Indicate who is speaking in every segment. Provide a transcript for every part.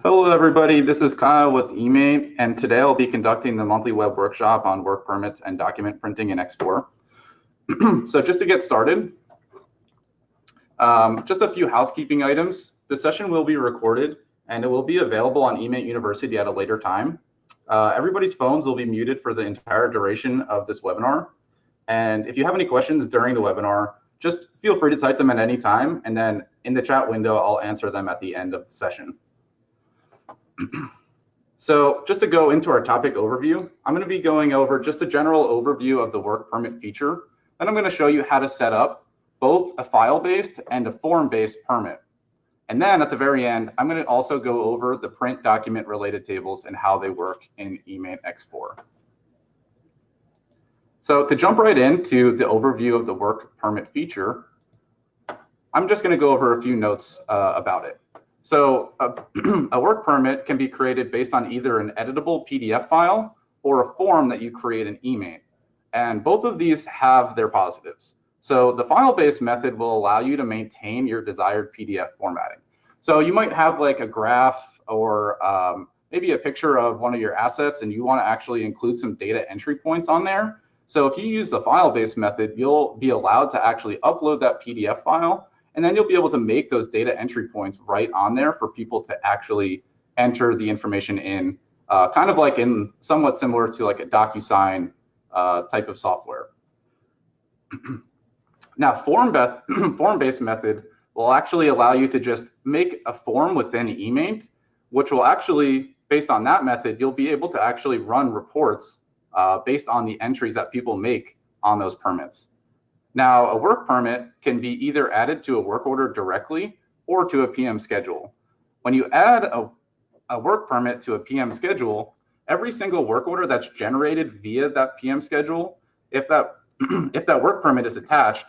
Speaker 1: Hello everybody, this is Kyle with eMaint, and today I'll be conducting the monthly web workshop on work permits and document printing in X4. So just to get started, just a few housekeeping items. The session will be recorded and it will be available on eMaint University at a later time. Everybody's phones will be muted for the entire duration of this webinar. And if you have any questions during the webinar, just feel free to type them at any time, and then in the chat window, I'll answer them at the end of the session. So just to go into our topic overview, I'm going to be going over just a general overview of the work permit feature. Then I'm going to show you how to set up both a file-based and a form-based permit. And then at the very end, I'm going to also go over the print document related tables and how they work in eMaint X4. So to jump right into the overview of the work permit feature, I'm just going to go over a few notes about it. So a work permit can be created based on either an editable PDF file or a form that you create in eMaint. And both of these have their positives. So the file-based method will allow you to maintain your desired PDF formatting. So you might have like a graph or maybe a picture of one of your assets and you want to actually include some data entry points on there. So if you use the file-based method, you'll be allowed to actually upload that PDF file, and then you'll be able to make those data entry points right on there for people to actually enter the information in, kind of like in somewhat similar to like a DocuSign type of software. Now, form-based method will actually allow you to just make a form within eMaint, which will actually, based on that method, you'll be able to actually run reports based on the entries that people make on those permits. Now, a work permit can be either added to a work order directly or to a PM schedule. When you add a work permit to a PM schedule, every single work order that's generated via that PM schedule, if that work permit is attached,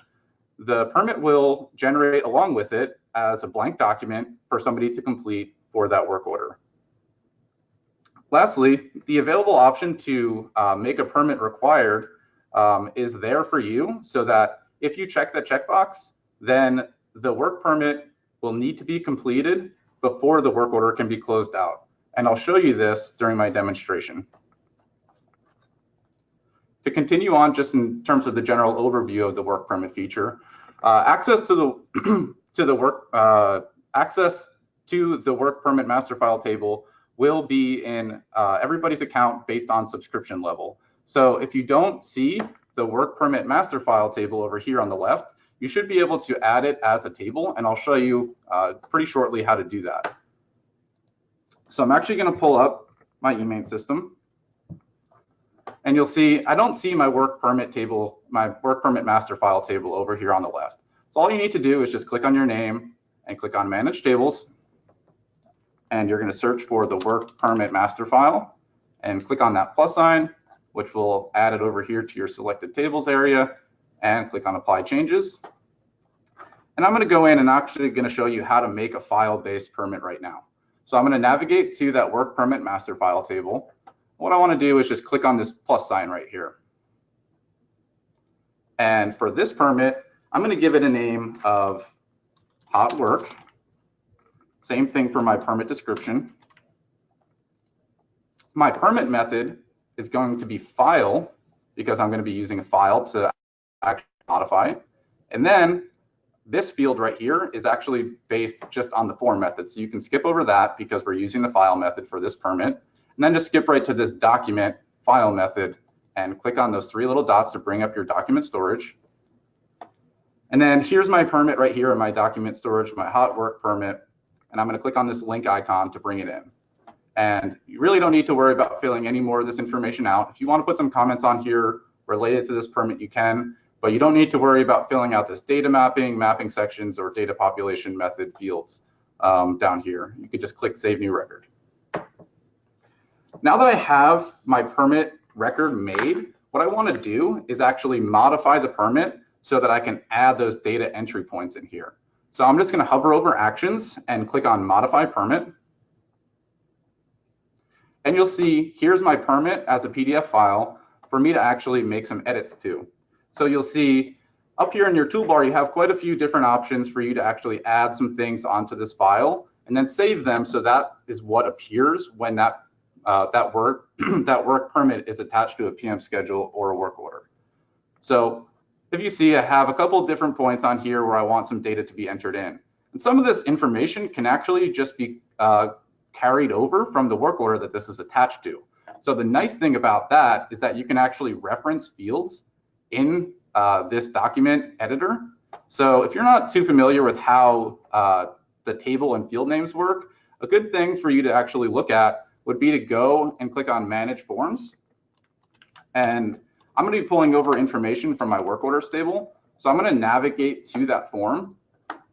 Speaker 1: the permit will generate along with it as a blank document for somebody to complete for that work order. Lastly, the available option to make a permit required is there for you, so that if you check the checkbox, then the work permit will need to be completed before the work order can be closed out. And I'll show you this during my demonstration. To continue on, just in terms of the general overview of the work permit feature, access to the work permit master file table will be in everybody's account based on subscription level. So if you don't see the work permit master file table over here on the left, you should be able to add it as a table, and I'll show you pretty shortly how to do that. So I'm actually going to pull up my eMaint system, and you'll see I don't see my work permit table, my work permit master file table over here on the left. So all you need to do is just click on your name and click on Manage Tables, and you're going to search for the work permit master file and click on that plus sign, which will add it over here to your selected tables area, and click on Apply Changes. And I'm going to go in and actually going to show you how to make a file-based permit right now. So I'm going to navigate to that work permit master file table. What I want to do is just click on this plus sign right here. And for this permit, I'm going to give it a name of Hot Work. Same thing for my permit description. My permit method is going to be file, because I'm going to be using a file to actually modify. And then this field right here is actually based just on the form method. So you can skip over that because we're using the file method for this permit. And then just skip right to this document file method and click on those three little dots to bring up your document storage. And then here's my permit right here in my document storage, my hot work permit. And I'm going to click on this link icon to bring it in. And you really don't need to worry about filling any more of this information out. If you want to put some comments on here related to this permit, you can, but you don't need to worry about filling out this data mapping sections, or data population method fields down here. You could just click Save New Record. Now that I have my permit record made, what I want to do is actually modify the permit so that I can add those data entry points in here. So I'm just going to hover over Actions and click on Modify Permit. And you'll see here's my permit as a PDF file for me to actually make some edits to. So you'll see up here in your toolbar, you have quite a few different options for you to actually add some things onto this file. and then save them so that is what appears when that work permit is attached to a PM schedule or a work order. So if you see, I have a couple different points on here where I want some data to be entered in. And some of this information can actually just be carried over from the work order that this is attached to. So the nice thing about that is that you can actually reference fields in this document editor. So if you're not too familiar with how the table and field names work, a good thing for you to actually look at would be to go and click on Manage Forms. And I'm going to be pulling over information from my work orders table. So I'm going to navigate to that form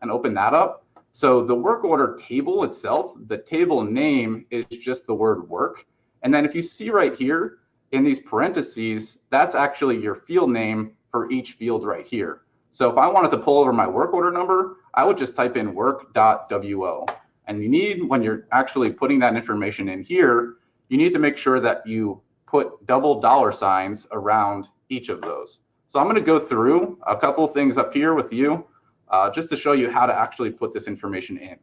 Speaker 1: and open that up. So the work order table itself, the table name is just the word work. And then if you see right here in these parentheses, that's actually your field name for each field right here. So if I wanted to pull over my work order number, I would just type in work.wo. And you need, when you're actually putting that information in here, you need to make sure that you put double dollar signs around each of those. So I'm going to go through a couple of things up here with you just to show you how to actually put this information in.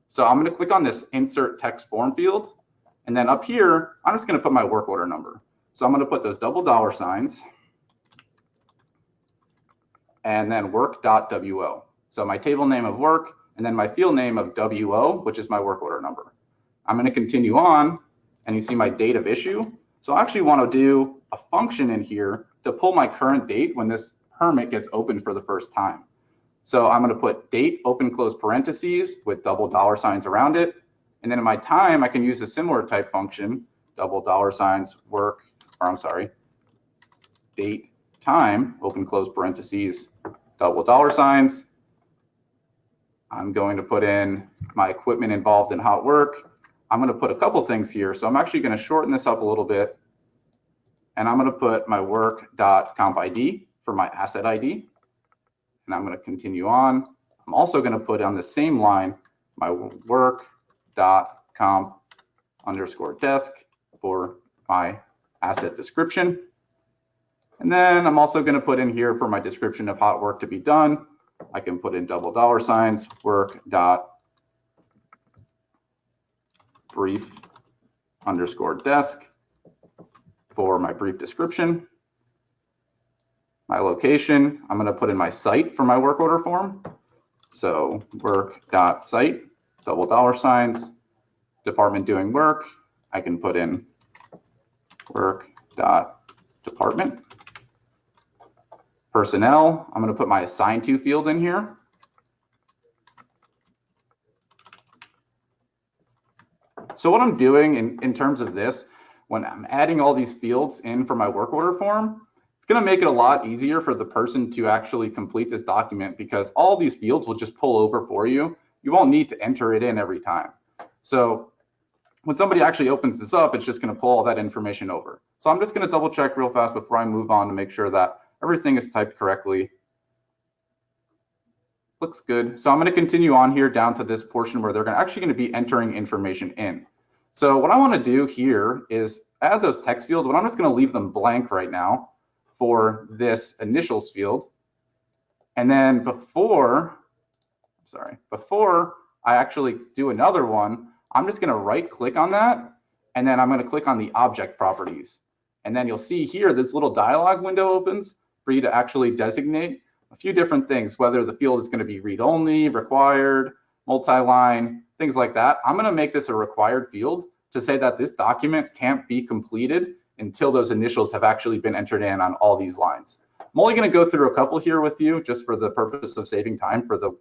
Speaker 1: So I'm going to click on this insert text form field, and then up here I'm just going to put my work order number. So I'm going to put those double dollar signs and then work.wo. So my table name of work and then my field name of WO, which is my work order number. I'm going to continue on, and you see my date of issue. So I actually want to do a function in here to pull my current date when this permit gets opened for the first time. So I'm going to put date, open, close parentheses with double dollar signs around it. And then in my time, I can use a similar type function, double dollar signs date, time, open, close parentheses, double dollar signs. I'm going to put in my equipment involved in hot work. I'm going to put a couple things here. So I'm actually going to shorten this up a little bit. And I'm going to put my work.comp ID for my asset ID. And I'm going to continue on. I'm also going to put on the same line my work.comp_desk for my asset description. And then I'm also going to put in here for my description of hot work to be done. I can put in double dollar signs, work.brief_desk for my brief description. My location, I'm going to put in my site for my work order form. So work.site, double dollar signs, department doing work. I can put in work.department. Personnel, I'm going to put my assigned to field in here. So what I'm doing in terms of this, when I'm adding all these fields in for my work order form, it's going to make it a lot easier for the person to actually complete this document, because all these fields will just pull over for you. You won't need to enter it in every time. So when somebody actually opens this up, it's just going to pull all that information over. So I'm just going to double check real fast before I move on to make sure that everything is typed correctly. Looks good. So I'm going to continue on here down to this portion where they're actually going to be entering information in. So what I want to do here is add those text fields, but I'm just going to leave them blank right now for this initials field. And then before I actually do another one, I'm just going to right click on that, and then I'm going to click on the object properties. And then you'll see here this little dialog window opens for you to actually designate a few different things, whether the field is going to be read-only, required, multi-line, things like that. I'm going to make this a required field to say that this document can't be completed until those initials have actually been entered in on all these lines. I'm only going to go through a couple here with you just for the purpose of saving time for the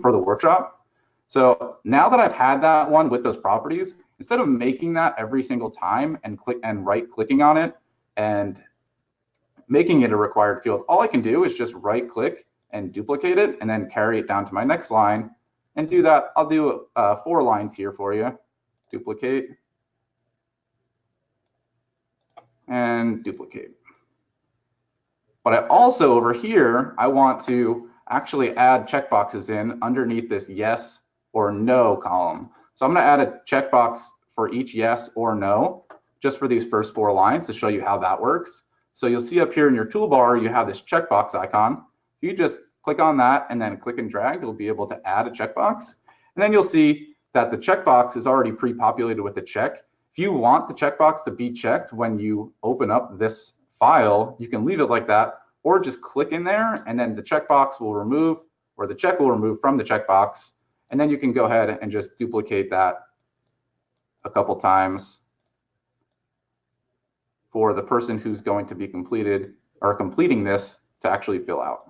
Speaker 1: for the workshop. So now that I've had that one with those properties, instead of making that every single time and right clicking on it and making it a required field, all I can do is just right click and duplicate it and then carry it down to my next line and do that. I'll do 4 lines here for you. Duplicate and duplicate. But I also over here, I want to actually add checkboxes in underneath this yes or no column. So I'm going to add a checkbox for each yes or no, just for these first 4 lines to show you how that works. So you'll see up here in your toolbar, you have this checkbox icon. You just click on that and then click and drag, you'll be able to add a checkbox. And then you'll see that the checkbox is already pre-populated with a check. If you want the checkbox to be checked when you open up this file, you can leave it like that, or just click in there and then the checkbox will remove, or the check will remove from the checkbox, and then you can go ahead and just duplicate that a couple times for the person who's going to be completed or completing this to actually fill out.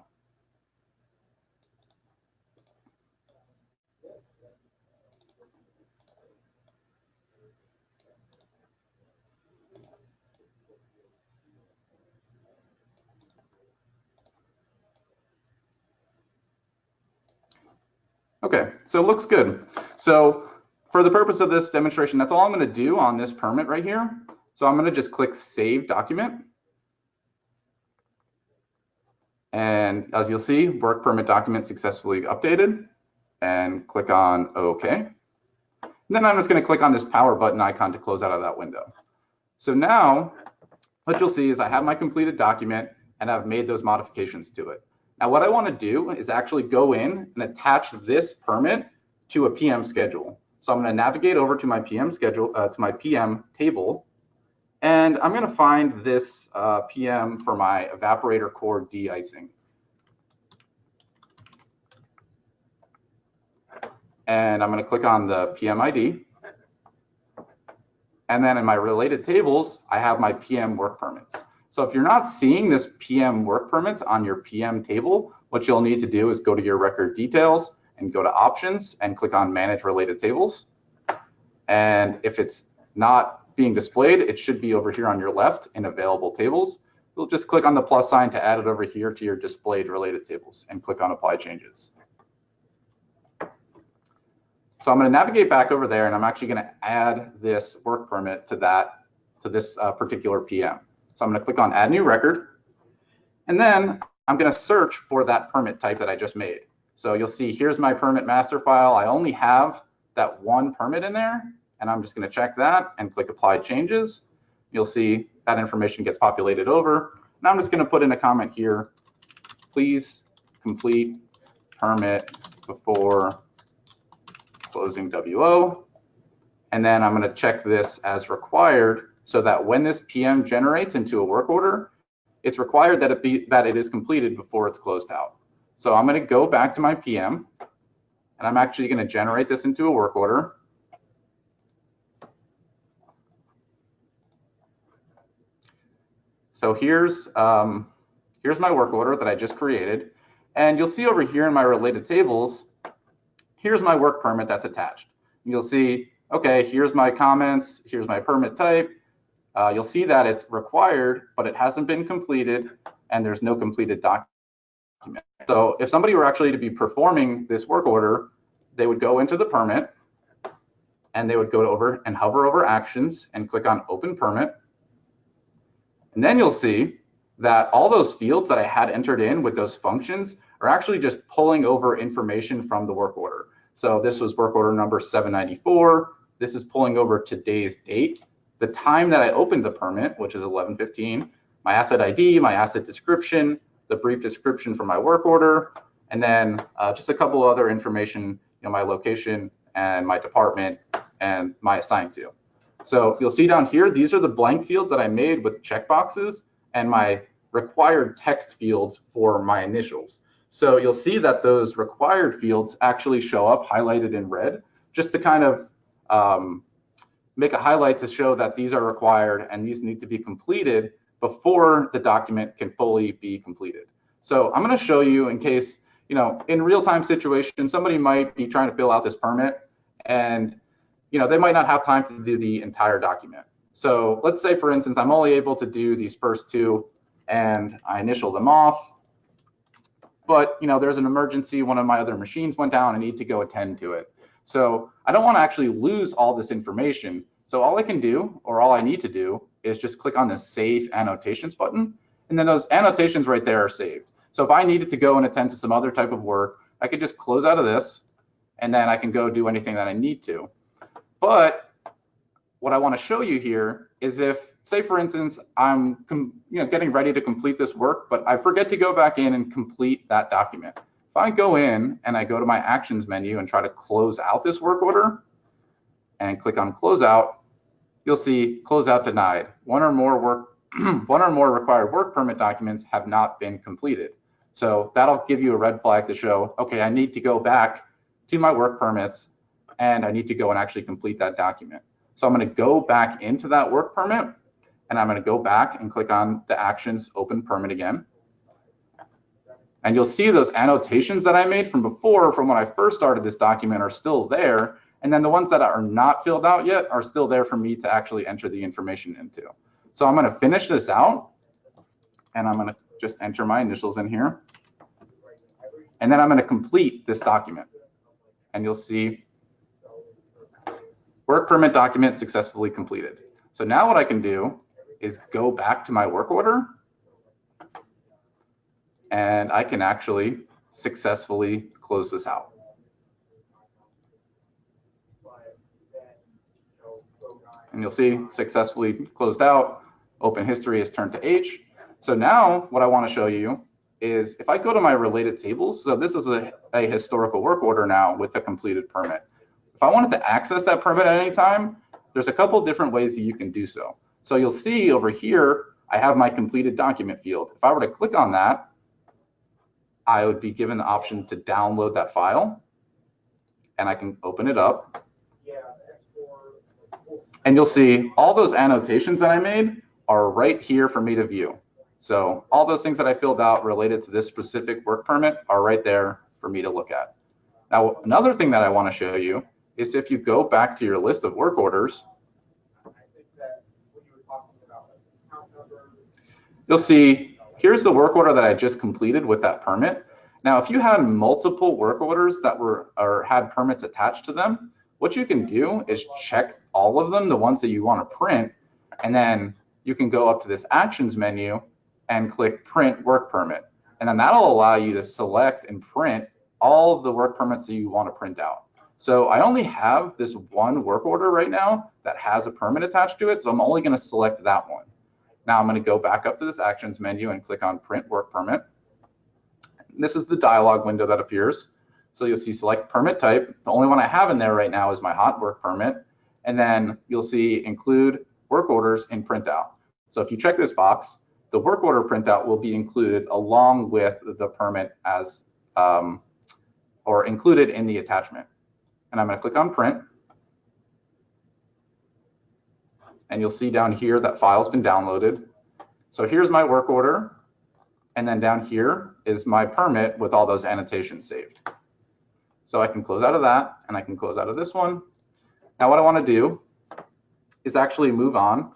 Speaker 1: Okay, so it looks good. So for the purpose of this demonstration, that's all I'm going to do on this permit right here. So I'm going to just click Save Document. And as you'll see, work permit document successfully updated, and click on OK. And then I'm just going to click on this power button icon to close out of that window. So now what you'll see is I have my completed document and I've made those modifications to it. Now what I want to do is actually go in and attach this permit to a PM schedule. So I'm going to navigate over to my PM schedule, to my PM table, and I'm going to find this PM for my evaporator core de-icing. And I'm going to click on the PM ID. And then in my related tables, I have my PM work permits. So if you're not seeing this PM work permits on your PM table, what you'll need to do is go to your record details and go to options and click on manage related tables. And if it's not being displayed, it should be over here on your left in available tables. You'll just click on the plus sign to add it over here to your displayed related tables and click on apply changes. So I'm going to navigate back over there and I'm actually going to add this work permit to this particular PM. So I'm going to click on add new record, and then I'm going to search for that permit type that I just made. So you'll see here's my permit master file. I only have that one permit in there, and I'm just going to check that and click apply changes. You'll see that information gets populated over. And I'm just going to put in a comment here, please complete permit before closing WO. And then I'm going to check this as required so that when this PM generates into a work order, it's required that it is completed before it's closed out. So I'm going to go back to my PM and I'm actually going to generate this into a work order. So here's my work order that I just created. And you'll see over here in my related tables, here's my work permit that's attached. You'll see, okay, here's my comments, here's my permit type. You'll see that it's required, but it hasn't been completed, and there's no completed document. So if somebody were actually to be performing this work order, they would go into the permit, and they would go over and hover over actions and click on open permit. And then you'll see that all those fields that I had entered in with those functions are actually just pulling over information from the work order. So this was work order number 794. This is pulling over today's date, the time that I opened the permit, which is 11:15, my asset ID, my asset description, the brief description for my work order, and then just a couple other information, my location and my department and my assigned to. So you'll see down here, these are the blank fields that I made with checkboxes and my required text fields for my initials. So you'll see that those required fields actually show up highlighted in red, just to kind of make a highlight to show that these are required and these need to be completed before the document can fully be completed. So I'm going to show you in case, in real-time situations, somebody might be trying to fill out this permit and they might not have time to do the entire document. So let's say, for instance, I'm only able to do these first two and I initial them off. But there's an emergency, one of my other machines went down, I need to go attend to it. So I don't want to actually lose all this information. So all I can do, or all I need to do, is just click on the Save Annotations button, and then those annotations right there are saved. So if I needed to go and attend to some other type of work, I could just close out of this, and then I can go do anything that I need to. But what I want to show you here is if, say for instance, I'm getting ready to complete this work, but I forget to go back in and complete that document. If I go in and I go to my actions menu and try to close out this work order, and click on closeout, you'll see closeout denied. One or more required work permit documents have not been completed. So that'll give you a red flag to show, okay, I need to go back to my work permits and I need to go and actually complete that document. So I'm going to go back into that work permit and I'm going to go back and click on the actions open permit again. And you'll see those annotations that I made from before, from when I first started this document, are still there. And then the ones that are not filled out yet are still there for me to actually enter the information into. So I'm going to finish this out and I'm going to just enter my initials in here. And then I'm going to complete this document. And you'll see work permit document successfully completed. So now what I can do is go back to my work order and I can actually successfully close this out. And you'll see successfully closed out, open history is turned to H. So now what I want to show you is if I go to my related tables, so this is a historical work order now with a completed permit. If I wanted to access that permit at any time, there's a couple different ways that you can do so. So you'll see over here, I have my completed document field. If I were to click on that, I would be given the option to download that file and I can open it up. And you'll see all those annotations that I made are right here for me to view. So all those things that I filled out related to this specific work permit are right there for me to look at. Now, another thing that I want to show you is if you go back to your list of work orders, you'll see here's the work order that I just completed with that permit. Now, if you had multiple work orders that had permits attached to them, what you can do is check all of them, the ones that you want to print, and then you can go up to this actions menu and click print work permit. And then that'll allow you to select and print all of the work permits that you want to print out. So I only have this one work order right now that has a permit attached to it, so I'm only going to select that one. Now I'm going to go back up to this actions menu and click on print work permit. And this is the dialog window that appears. So you'll see select permit type. The only one I have in there right now is my hot work permit. And then you'll see include work orders in printout. So if you check this box, the work order printout will be included along with the permit as or included in the attachment. And I'm going to click on print. And you'll see down here that file's been downloaded. So here's my work order. And then down here is my permit with all those annotations saved. So I can close out of that and I can close out of this one. Now what I want to do is actually move on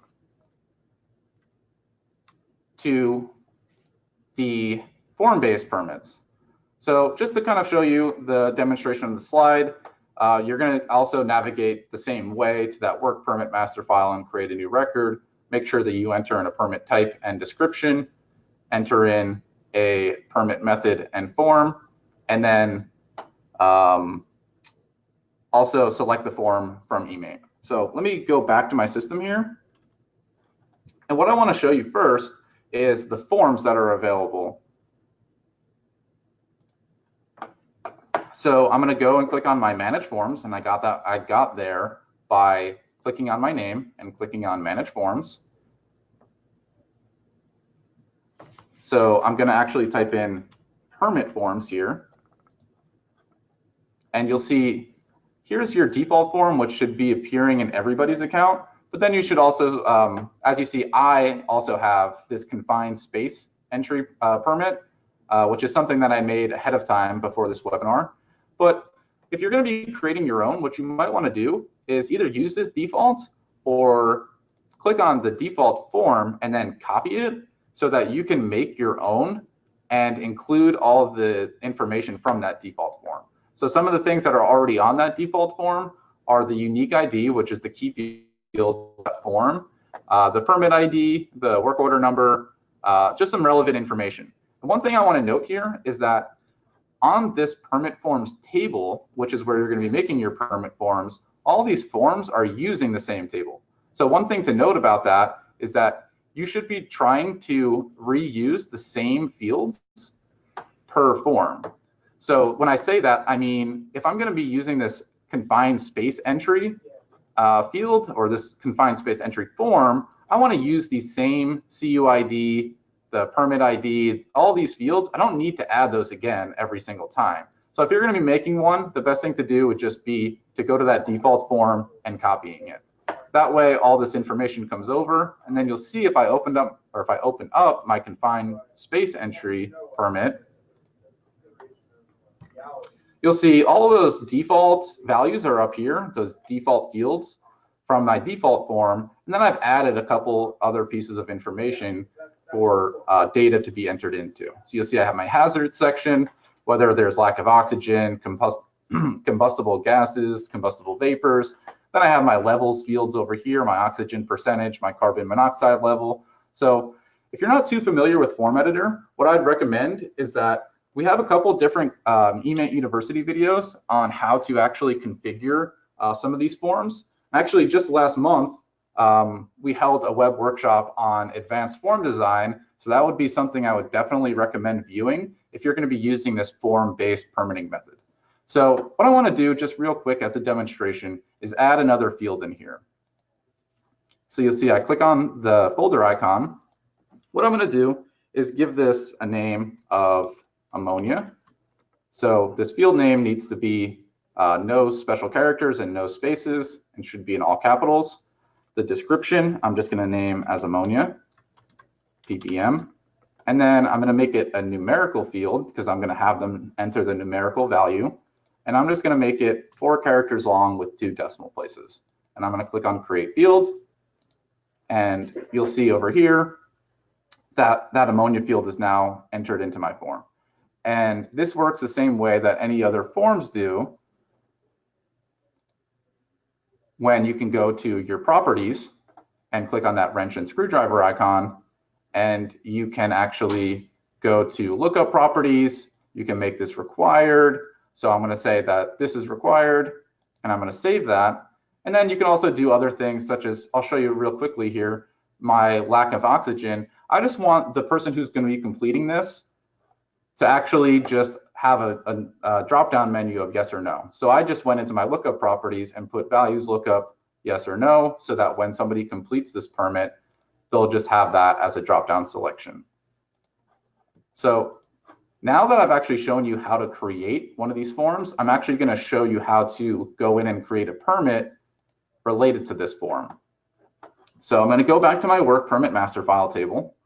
Speaker 1: to the form-based permits. So just to kind of show you the demonstration of the slide, you're going to also navigate the same way to that work permit master file and create a new record. Make sure that you enter in a permit type and description, enter in a permit method and form, and then also select the form from eMaint. So let me go back to my system here. And what I want to show you first is the forms that are available. So I'm going to go and click on my manage forms, and I got there by clicking on my name and clicking on manage forms. So I'm going to actually type in permit forms here. And you'll see here's your default form, which should be appearing in everybody's account. But then you should also, as you see, I also have this confined space entry permit, which is something that I made ahead of time before this webinar. But if you're going to be creating your own, what you might want to do is either use this default or click on the default form and then copy it so that you can make your own and include all of the information from that default form. So some of the things that are already on that default form are the unique ID, which is the key field of that form, the permit ID, the work order number, just some relevant information. And one thing I want to note here is that on this permit forms table, which is where you're going to be making your permit forms, all these forms are using the same table. So one thing to note about that is that you should be trying to reuse the same fields per form. So when I say that, I mean, if I'm going to be using this confined space entry, field or this confined space entry form, I want to use the same CUID, the permit ID, all these fields. I don't need to add those again every single time. So if you're going to be making one, the best thing to do would just be to go to that default form and copying it. That way, all this information comes over, and then you'll see if I open up my confined space entry permit, you'll see all of those default values are up here, those default fields from my default form, and then I've added a couple other pieces of information for data to be entered into. So you'll see I have my hazard section, whether there's lack of oxygen, combustible gases, combustible vapors. Then I have my levels fields over here, my oxygen percentage, my carbon monoxide level. So if you're not too familiar with Form Editor, what I'd recommend is that we have a couple different eMaint University videos on how to actually configure some of these forms. Actually, just last month, we held a web workshop on advanced form design. So that would be something I would definitely recommend viewing if you're going to be using this form-based permitting method. So what I want to do just real quick as a demonstration is add another field in here. So you'll see I click on the folder icon. What I'm going to do is give this a name of ammonia. So this field name needs to be no special characters and no spaces and should be in all capitals. The description I'm just going to name as ammonia, ppm. And then I'm going to make it a numerical field because I'm going to have them enter the numerical value. And I'm just going to make it 4 characters long with 2 decimal places. And I'm going to click on Create Field. And you'll see over here that that ammonia field is now entered into my form. And this works the same way that any other forms do when you can go to your properties and click on that wrench and screwdriver icon, and you can actually go to lookup properties. You can make this required. So I'm going to say that this is required, and I'm going to save that. And then you can also do other things such as, I'll show you real quickly here, my lack of oxygen. I just want the person who's going to be completing this to actually just have a drop-down menu of yes or no. So I just went into my lookup properties and put values lookup yes or no, so that when somebody completes this permit, they'll just have that as a drop-down selection. So now that I've actually shown you how to create one of these forms, I'm actually going to show you how to go in and create a permit related to this form. So I'm going to go back to my work permit master file table,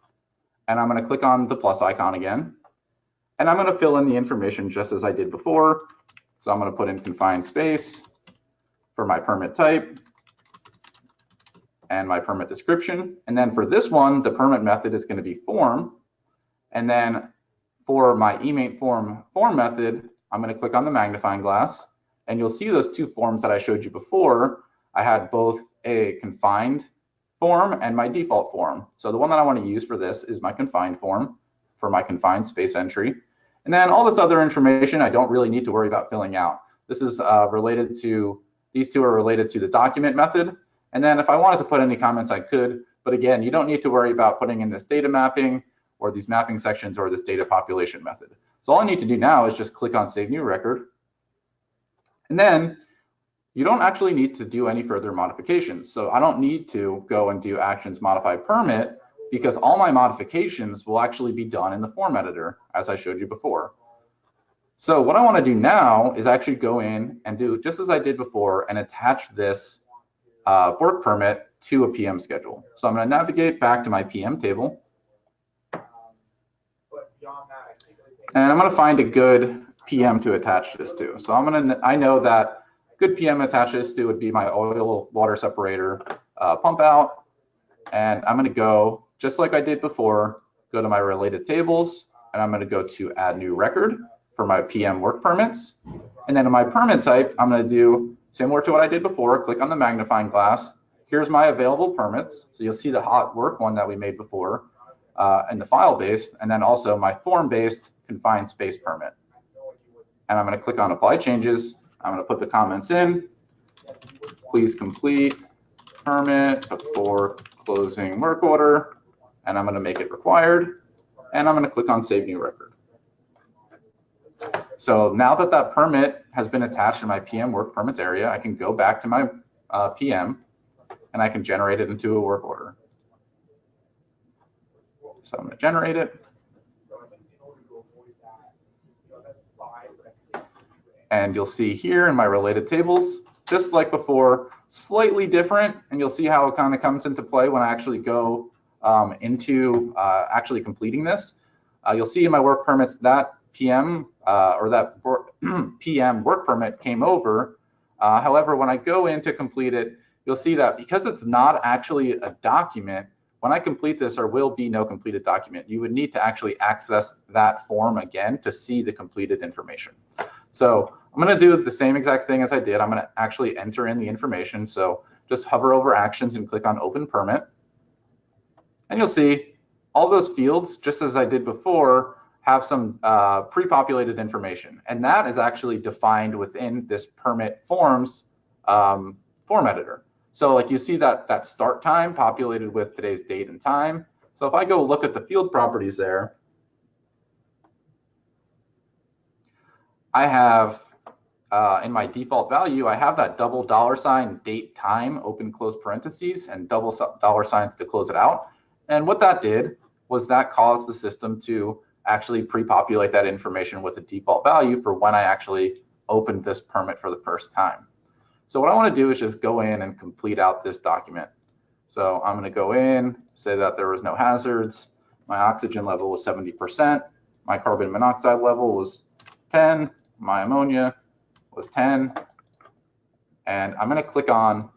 Speaker 1: and I'm going to click on the plus icon again. And I'm going to fill in the information just as I did before. So I'm going to put in confined space for my permit type and my permit description. And then for this one, the permit method is going to be form. And then for my eMaint form method, I'm going to click on the magnifying glass. And you'll see those 2 forms that I showed you before. I had both a confined form and my default form. So the one that I want to use for this is my confined form for my confined space entry. And then all this other information I don't really need to worry about filling out. This is related to, these 2 are related to the document method. And then if I wanted to put any comments, I could. But again, you don't need to worry about putting in this data mapping or these mapping sections or this data population method. So all I need to do now is just click on Save New Record. And then you don't actually need to do any further modifications. So I don't need to go and do actions modify permit, because all my modifications will actually be done in the form editor, as I showed you before. So what I want to do now is actually go in and do just as I did before and attach this work permit to a PM schedule. So I'm going to navigate back to my PM table. And I'm going to find a good PM to attach this to. So I know that good PM to attach this to would be my oil water separator pump out. And I'm going to go, just like I did before, go to my related tables, and I'm going to go to add new record for my PM work permits. And then in my permit type, I'm going to do similar to what I did before, click on the magnifying glass. Here's my available permits. So you'll see the hot work one that we made before and the file-based, and then also my form-based confined space permit. And I'm going to click on apply changes. I'm going to put the comments in. Please complete permit before closing work order. And I'm going to make it required, and I'm going to click on Save New Record. So now that that permit has been attached to my PM work permits area, I can go back to my PM, and I can generate it into a work order. So I'm going to generate it. And you'll see here in my related tables, just like before, slightly different, and you'll see how it kind of comes into play when I actually go into actually completing this. You'll see in my work permits that PM or that PM work permit came over. However, when I go in to complete it, you'll see that because it's not actually a document, when I complete this, there will be no completed document. You would need to actually access that form again to see the completed information. So I'm going to do the same exact thing as I did. I'm going to actually enter in the information. So just hover over actions and click on open permit. And you'll see all those fields, just as I did before, have some pre-populated information. And that is actually defined within this permit forms form editor. So like you see that start time populated with today's date and time. So if I go look at the field properties there, I have in my default value, I have that double $ date time, open close parentheses, and double $ to close it out. And what that did was that caused the system to actually pre-populate that information with a default value for when I actually opened this permit for the first time. So what I want to do is just go in and complete out this document. So I'm going to go in, say that there was no hazards. My oxygen level was 70%. My carbon monoxide level was 10. My ammonia was 10. And I'm going to click on,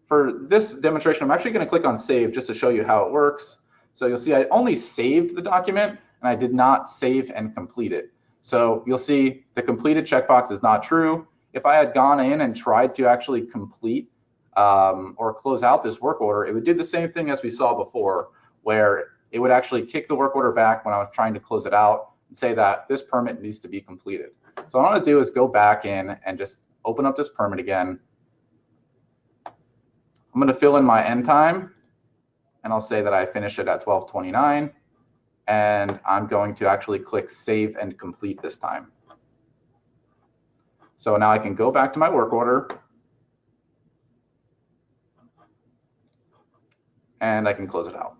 Speaker 1: for this demonstration, I'm actually going to click on save just to show you how it works. So you'll see I only saved the document and I did not save and complete it. So you'll see the completed checkbox is not true. If I had gone in and tried to actually complete or close out this work order, it would do the same thing as we saw before, where it would actually kick the work order back when I was trying to close it out and say that this permit needs to be completed. So what I want to do is go back in and just open up this permit again. I'm going to fill in my end time, and I'll say that I finished it at 12:29, and I'm going to actually click save and complete this time. So now I can go back to my work order, and I can close it out.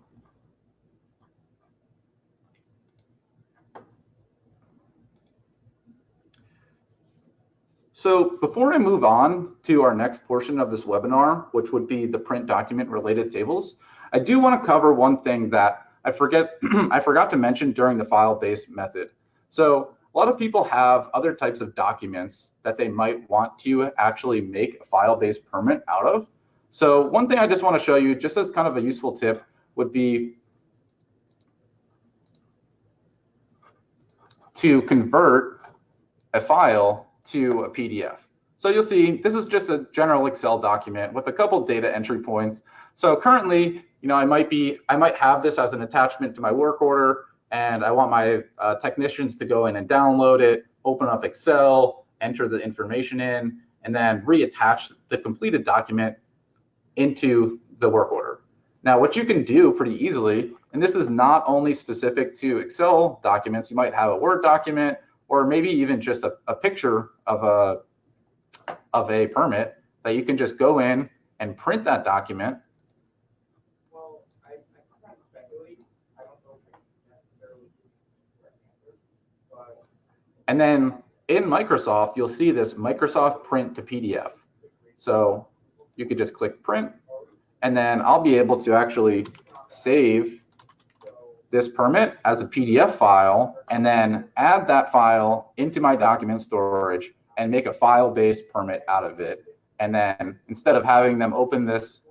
Speaker 1: So before I move on to our next portion of this webinar, which would be the print document related tables, I do want to cover one thing that I forgot to mention during the file-based method. So a lot of people have other types of documents that they might want to actually make a file-based permit out of. So one thing I just want to show you, just as kind of a useful tip, would be to convert a file to a PDF. So you'll see this is just a general Excel document with a couple data entry points. So currently, I might have this as an attachment to my work order, and I want my technicians to go in and download it, open up Excel, enter the information in, and then reattach the completed document into the work order. Now, what you can do pretty easily, and this is not only specific to Excel documents, you might have a Word document, or maybe even just a picture of a permit that you can just go in and print that document.
Speaker 2: Well, I can't speculate. I don't know if I necessarily give the correct answer, but.
Speaker 1: And then in Microsoft, you'll see this Microsoft print to PDF. So you could just click print, and then I'll be able to actually save this permit as a PDF file, and then add that file into my document storage and make a file-based permit out of it. And then instead of having them open this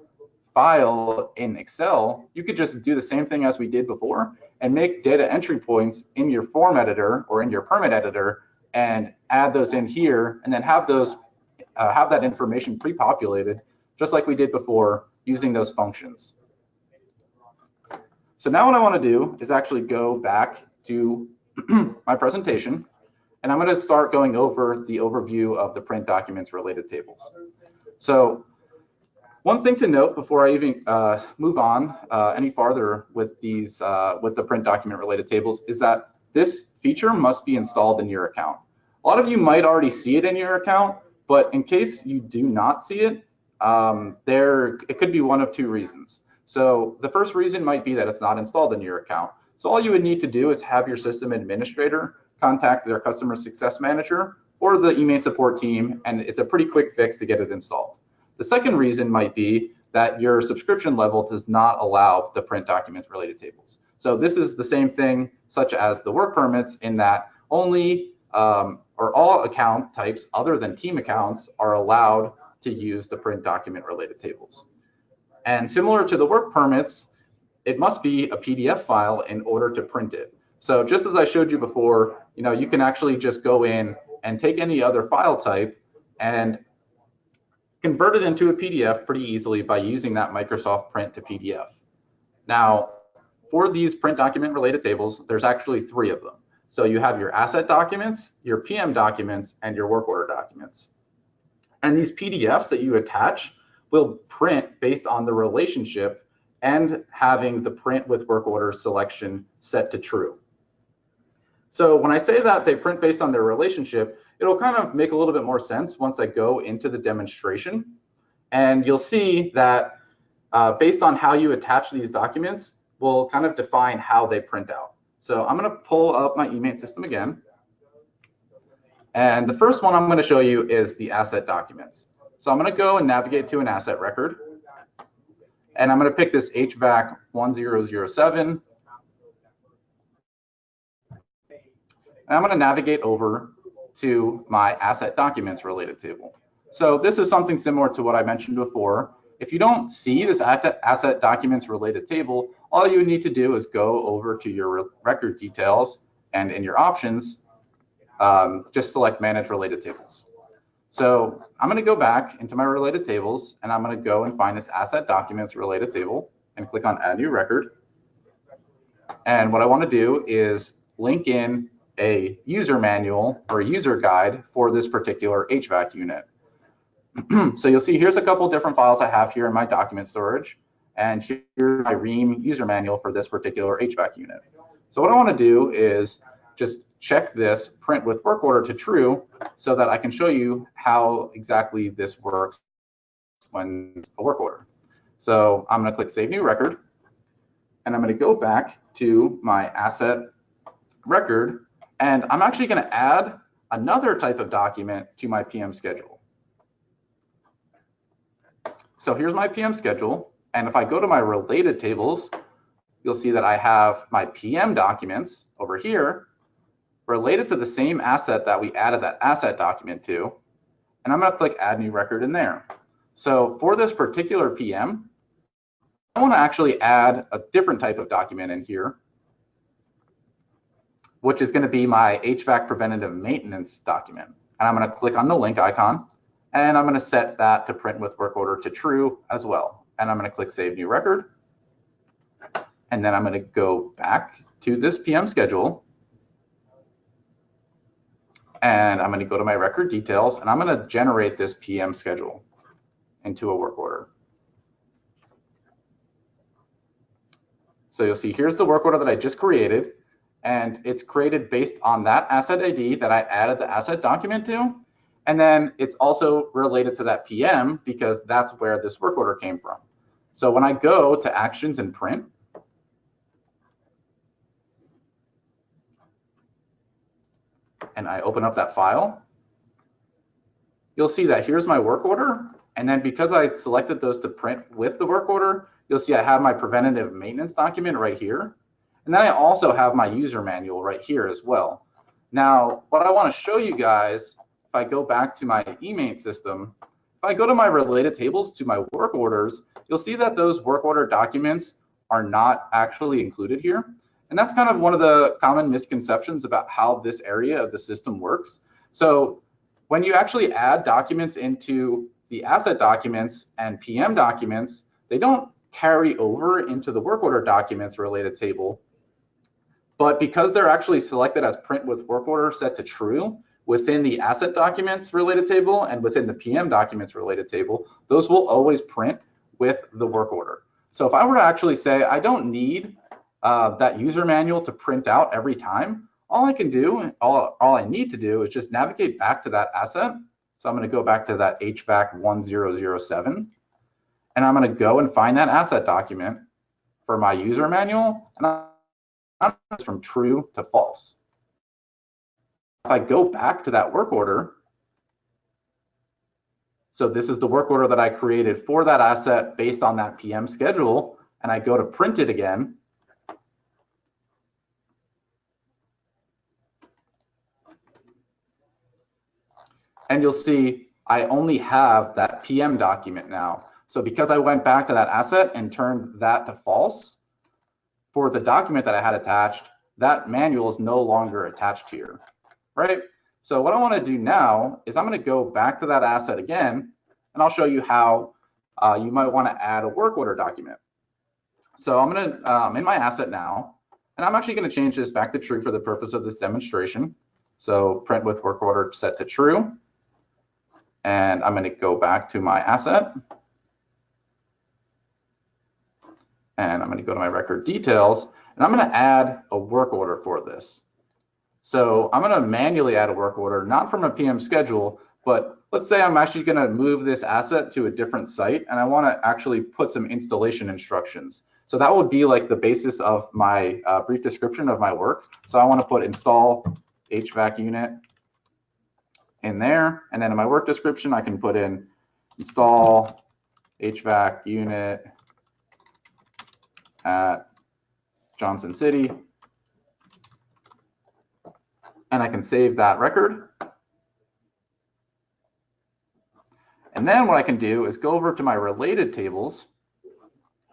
Speaker 1: file in Excel, you could just do the same thing as we did before and make data entry points in your form editor or in your permit editor and add those in here, and then have those have that information pre-populated just like we did before using those functions. So now what I want to do is actually go back to my presentation, and I'm going to start going over the overview of the print documents related tables. So one thing to note before I even move on any farther with these with the print document related tables is that this feature must be installed in your account. A lot of you might already see it in your account, but in case you do not see it, it could be one of two reasons. So the first reason might be that it's not installed in your account. So all you would need to do is have your system administrator contact their customer success manager or the eMaint support team, and it's a pretty quick fix to get it installed. The second reason might be that your subscription level does not allow the print document related tables. So this is the same thing such as the work permits, in that only or all account types other than team accounts are allowed to use the print document related tables. And similar to the work permits, it must be a PDF file in order to print it. So just as I showed you before, you can actually just go in and take any other file type and convert it into a PDF pretty easily by using that Microsoft Print to PDF. Now, for these print document related tables, there's actually 3 of them. So you have your asset documents, your PM documents, and your work order documents. And these PDFs that you attach will print based on the relationship and having the print with work order selection set to true. So when I say that they print based on their relationship, it'll kind of make a little bit more sense once I go into the demonstration. And you'll see that based on how you attach these documents will kind of define how they print out. So I'm going to pull up my eMaint system again. And the first one I'm going to show you is the asset documents. So I'm going to go and navigate to an asset record. And I'm going to pick this HVAC 1007. And I'm going to navigate over to my asset documents related table. So this is something similar to what I mentioned before. If you don't see this asset documents related table, all you need to do is go over to your record details, and in your options, just select manage related tables. So I'm going to go back into my related tables, and I'm going to go and find this asset documents related table and click on add new record. And what I want to do is link in a user manual or a user guide for this particular HVAC unit. So you'll see here's a couple different files I have here in my document storage, and here's my Ream user manual for this particular HVAC unit. So what I want to do is just check this print with work order to true so that I can show you how exactly this works when it's a work order. So I'm going to click Save New Record, and I'm going to go back to my asset record, and I'm actually going to add another type of document to my PM schedule. So here's my PM schedule, and if I go to my related tables, you'll see that I have my PM documents over here related to the same asset that we added that asset document to, and I'm going to click Add New Record in there. So for this particular PM, I want to actually add a different type of document in here, which is going to be my HVAC preventative maintenance document. And I'm going to click on the link icon, and I'm going to set that to print with work order to true as well. And I'm going to click Save New Record. And then I'm going to go back to this PM schedule. And I'm going to go to my record details, and I'm going to generate this PM schedule into a work order. So you'll see here's the work order that I just created, and it's created based on that asset ID that I added the asset document to. And then it's also related to that PM because that's where this work order came from. So when I go to Actions and Print, and I open up that file, you'll see that here's my work order. And then because I selected those to print with the work order, you'll see I have my preventative maintenance document right here. And then I also have my user manual right here as well. Now, what I want to show you guys, if I go back to my eMaint system, if I go to my related tables to my work orders, you'll see that those work order documents are not actually included here. And that's kind of one of the common misconceptions about how this area of the system works. So when you actually add documents into the asset documents and PM documents, they don't carry over into the work order documents related table. But because they're actually selected as print with work order set to true within the asset documents related table and within the PM documents related table, those will always print with the work order. So if I were to actually say, I don't need that user manual to print out every time, all I can do, all I need to do is just navigate back to that asset, So I'm going to go back to that HVAC 1007, and I'm going to go and find that asset document for my user manual, and I'm from true to false. If I go back to that work order, so this is the work order that I created for that asset based on that PM schedule, and I go to print it again, and you'll see I only have that PM document now. So because I went back to that asset and turned that to false, for the document that I had attached, that manual is no longer attached here, right? So what I want to do now is I'm going to go back to that asset again, and I'll show you how you might want to add a work order document. So I'm going to, in my asset now, and I'm actually going to change this back to true for the purpose of this demonstration. So print with work order set to true. And I'm going to go back to my asset. And I'm going to go to my record details, and I'm going to add a work order for this. So I'm going to manually add a work order, not from a PM schedule, but let's say I'm actually going to move this asset to a different site, and I want to actually put some installation instructions. So that would be like the basis of my brief description of my work. So I want to put install HVAC unit in there, and then in my work description, I can put in install HVAC unit at Johnson City, and I can save that record. And then what I can do is go over to my related tables,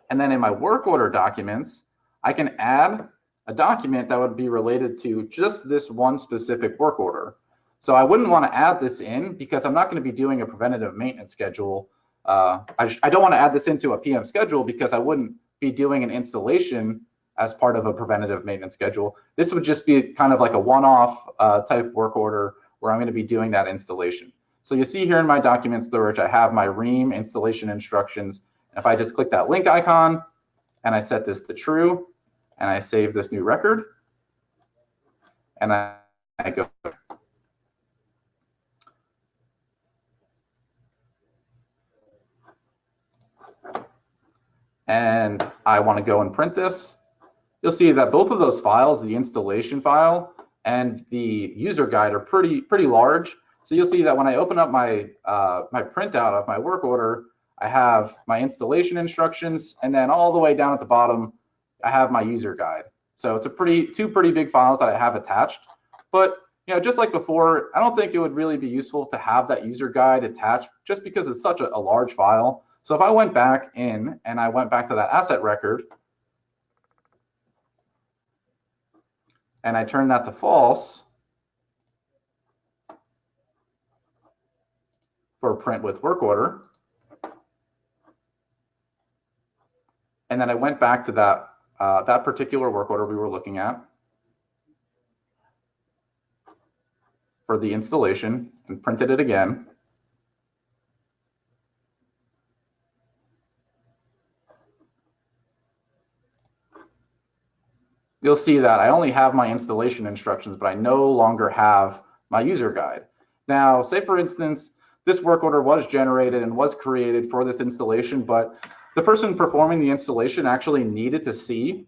Speaker 1: and then in my work order documents, I can add a document that would be related to just this one specific work order. So I wouldn't want to add this in because I'm not going to be doing a preventative maintenance schedule. I don't want to add this into a PM schedule because I wouldn't be doing an installation as part of a preventative maintenance schedule. This would just be kind of like a one-off type work order where I'm going to be doing that installation. So you see here in my document storage, I have my ream installation instructions. If I just click that link icon and I set this to true and I save this new record and I go. And I want to go and print this, you'll see that both of those files, the installation file and the user guide, are pretty large. So you'll see that when I open up my my printout of my work order, I have my installation instructions, and then all the way down at the bottom, I have my user guide. So it's two pretty big files that I have attached. But you know, just like before, I don't think it would really be useful to have that user guide attached just because it's such a large file. So if I went back in and I went back to that asset record and I turned that to false for print with work order, and then I went back to that that particular work order we were looking at for the installation and printed it again, you'll see that I only have my installation instructions, but I no longer have my user guide. Now, say for instance, this work order was generated and was created for this installation, but the person performing the installation actually needed to see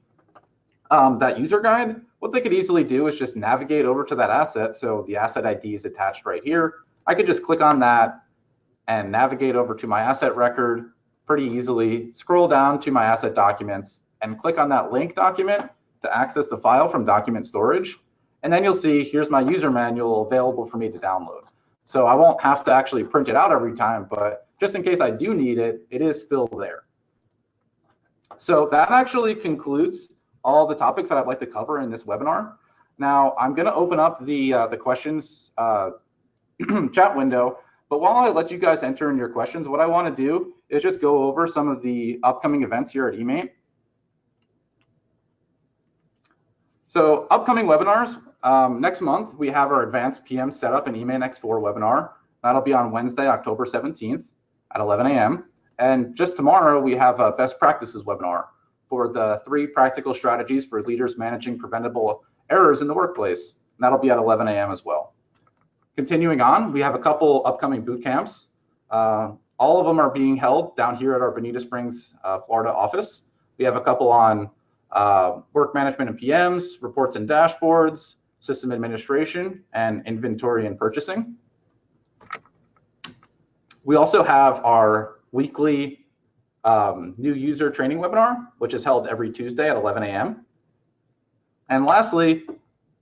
Speaker 1: that user guide. What they could easily do is just navigate over to that asset. So the asset ID is attached right here. I could just click on that and navigate over to my asset record pretty easily, scroll down to my asset documents and click on that link document to access the file from document storage. And then you'll see here's my user manual available for me to download. So I won't have to actually print it out every time, but just in case I do need it, it is still there. So that actually concludes all the topics that I'd like to cover in this webinar. Now I'm going to open up the questions chat window, but while I let you guys enter in your questions, what I want to do is just go over some of the upcoming events here at eMaint. So upcoming webinars, next month we have our Advanced PM Setup in eMaint X4 webinar. That'll be on Wednesday, October 17th at 11 a.m. And just tomorrow we have a Best Practices webinar for the 3 practical strategies for leaders managing preventable errors in the workplace. And that'll be at 11 a.m. as well. Continuing on, we have a couple upcoming boot camps. All of them are being held down here at our Bonita Springs, Florida office. We have a couple on work management and PMs, reports and dashboards, system administration, and inventory and purchasing. We also have our weekly new user training webinar, which is held every Tuesday at 11 a.m. And lastly,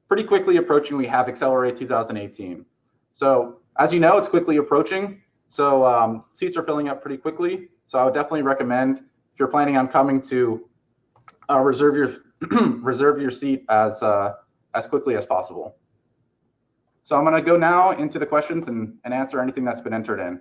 Speaker 1: pretty quickly approaching, we have Accelerate 2018. So as you know, it's quickly approaching. So seats are filling up pretty quickly. So I would definitely recommend, if you're planning on coming, to reserve your seat as quickly as possible. So I'm going to go now into the questions and answer anything that's been entered in.